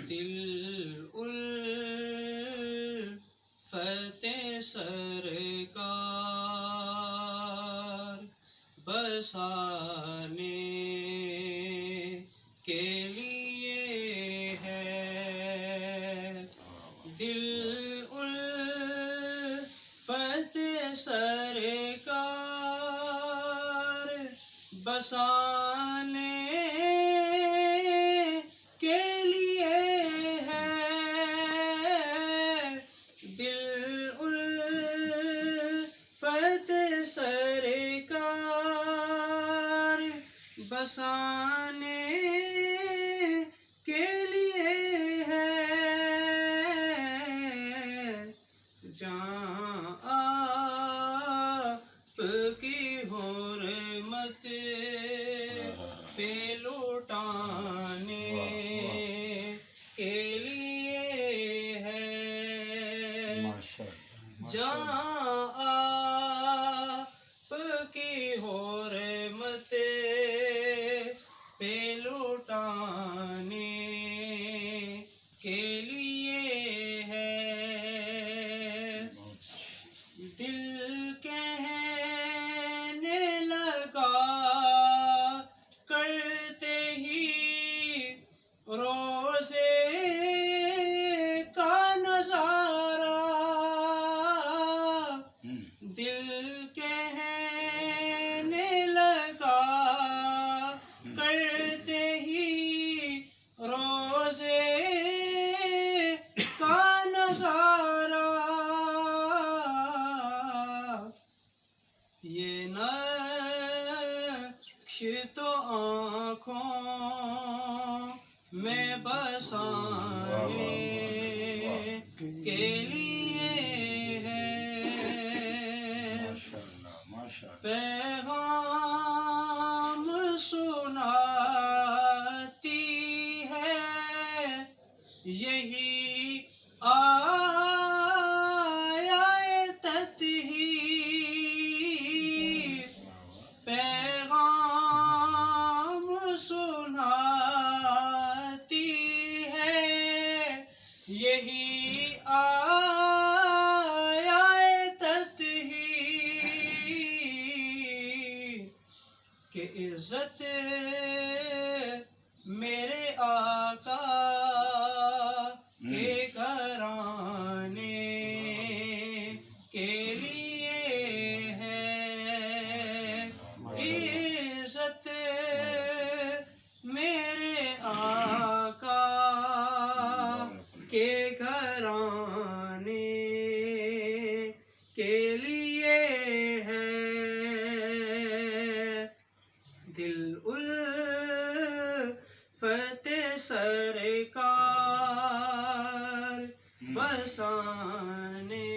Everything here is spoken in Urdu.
دل الفت سرکار بسانے کے لیے ہے، دل الفت سرکار بسانے کے لیے ہے، دل الفت سرکار بسانے کے لیے ہے، جہاں آپ کی حرمت پہ لوٹانے کے لیے ہے، جہاں آپ کی حرمت پہ لوٹانے کے لیے ہے، دل کہنے لگا کرتے ہی روزے کا نظارہ، دل کہنے لگا کرتے ہی روزے کا نظارہ، یہ نقش تو آنکھوں میں بسانے کے لیے ہے، پیغام سناتی ہے یہی آیت تطہیر، پیغام سناتی ہے یہی آیت تطہیر، کہ عزت میرے آقا کے گھرانے کے لیے ہے، عزت میرے آقا کے گھرانے کے لیے ہے، دل الفت سرکار بسانے